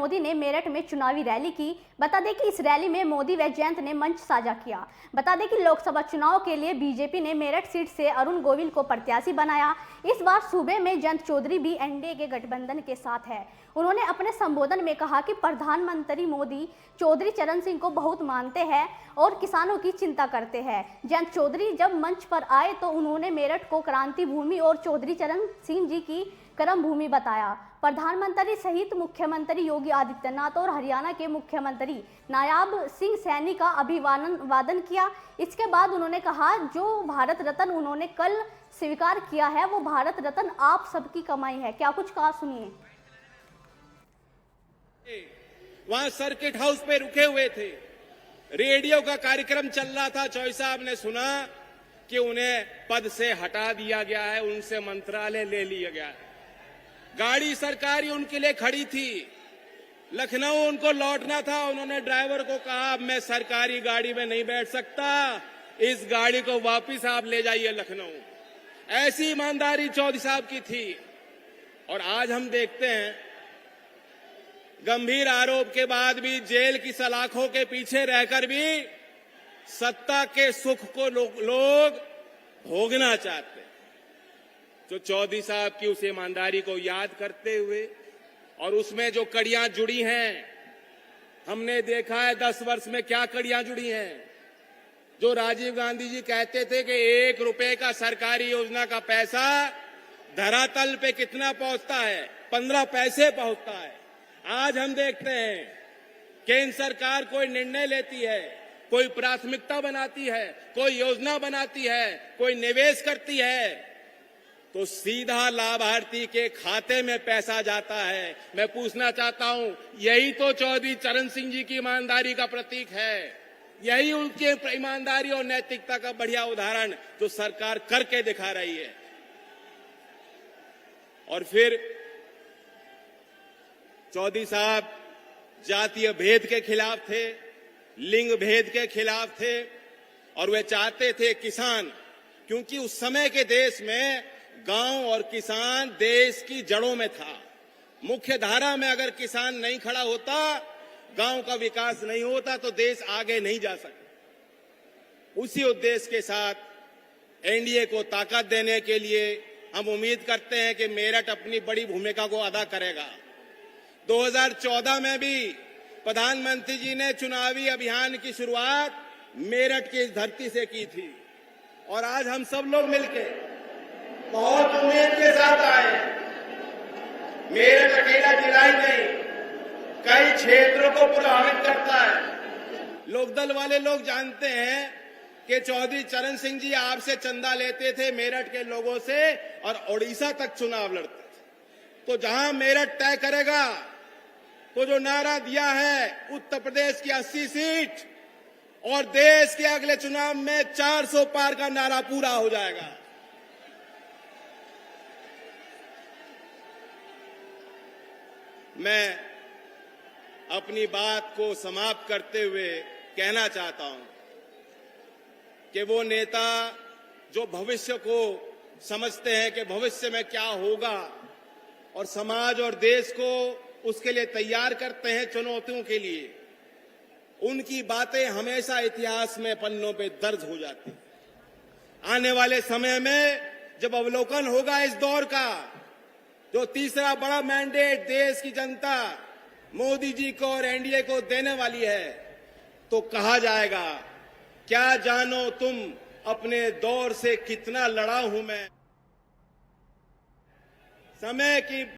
मोदी ने मेरठ में चुनावी रैली की। बता दें कि इस रैली में मोदी व जयंत ने मंच साझा किया। बता दें कि लोकसभा चुनाव के लिए बीजेपी ने मेरठ सीट से अरुण गोविल को प्रत्याशी बनाया। इस बार सूबे में जयंत चौधरी भी एनडीए के गठबंधन के साथ है। उन्होंने अपने संबोधन में कहा कि प्रधानमंत्री मोदी चौधरी चरण सिंह को बहुत मानते हैं और किसानों की चिंता करते हैं। जयंत चौधरी जब मंच पर आए तो उन्होंने मेरठ को क्रांति भूमि और चौधरी चरण सिंह जी की कर्म भूमि बताया। प्रधानमंत्री सहित मुख्यमंत्री योगी आदित्यनाथ और हरियाणा के मुख्यमंत्री नायाब सिंह सैनी का अभिवादन किया। इसके बाद उन्होंने कहा, जो भारत रत्न उन्होंने कल स्वीकार किया है वो भारत रत्न आप सबकी कमाई है। क्या कुछ कहा, सुनिए। वहां सर्किट हाउस पे रुके हुए थे, रेडियो का कार्यक्रम चल रहा था। चौधरी साहब ने सुना कि उन्हें पद से हटा दिया गया है, उनसे मंत्रालय ले लिया गया है। गाड़ी सरकारी उनके लिए खड़ी थी, लखनऊ उनको लौटना था। उन्होंने ड्राइवर को कहा, अब मैं सरकारी गाड़ी में नहीं बैठ सकता, इस गाड़ी को वापस आप ले जाइए लखनऊ। ऐसी ईमानदारी चौधरी साहब की थी। और आज हम देखते हैं, गंभीर आरोप के बाद भी जेल की सलाखों के पीछे रहकर भी सत्ता के सुख को लोग भोगना चाहते हैं। जो चौधरी साहब की उस ईमानदारी को याद करते हुए और उसमें जो कड़ियां जुड़ी हैं, हमने देखा है 10 वर्ष में क्या कड़ियां जुड़ी हैं। जो राजीव गांधी जी कहते थे कि 1 रुपए का सरकारी योजना का पैसा धरातल पे कितना पहुंचता है, 15 पैसे पहुंचता है। आज हम देखते हैं केंद्र सरकार कोई निर्णय लेती है, कोई प्राथमिकता बनाती है, कोई योजना बनाती है, कोई निवेश करती है, तो सीधा लाभार्थी के खाते में पैसा जाता है। मैं पूछना चाहता हूं, यही तो चौधरी चरण सिंह जी की ईमानदारी का प्रतीक है। यही उनकी ईमानदारी और नैतिकता का बढ़िया उदाहरण जो सरकार करके दिखा रही है। और फिर चौधरी साहब जातीय भेद के खिलाफ थे, लिंग भेद के खिलाफ थे, और वे चाहते थे किसान, क्योंकि उस समय के देश में गांव और किसान देश की जड़ों में था। मुख्य धारा में अगर किसान नहीं खड़ा होता, गांव का विकास नहीं होता, तो देश आगे नहीं जा सकता। उसी उद्देश्य के साथ एनडीए को ताकत देने के लिए हम उम्मीद करते हैं कि मेरठ अपनी बड़ी भूमिका को अदा करेगा। 2014 में भी प्रधानमंत्री जी ने चुनावी अभियान की शुरुआत मेरठ की इस धरती से की थी। और आज हम सब लोग मिलकर बहुत उम्मीद के साथ आए। मेरठ अकेला जिला ही नहीं, कई क्षेत्रों को प्रभावित करता है। लोकदल वाले लोग जानते हैं कि चौधरी चरण सिंह जी आपसे चंदा लेते थे मेरठ के लोगों से और ओडिशा तक चुनाव लड़ते थे। तो जहां मेरठ तय करेगा, तो जो नारा दिया है उत्तर प्रदेश की 80 सीट और देश के अगले चुनाव में 400 पार का नारा पूरा हो जाएगा। मैं अपनी बात को समाप्त करते हुए कहना चाहता हूं कि वो नेता जो भविष्य को समझते हैं कि भविष्य में क्या होगा और समाज और देश को उसके लिए तैयार करते हैं चुनौतियों के लिए, उनकी बातें हमेशा इतिहास में पन्नों पे दर्ज हो जाती हैं। आने वाले समय में जब अवलोकन होगा इस दौर का, जो तीसरा बड़ा मैंडेट देश की जनता मोदी जी को और एनडीए को देने वाली है, तो कहा जाएगा, क्या जानो तुम अपने दौर से कितना लड़ा हूं मैं। समय की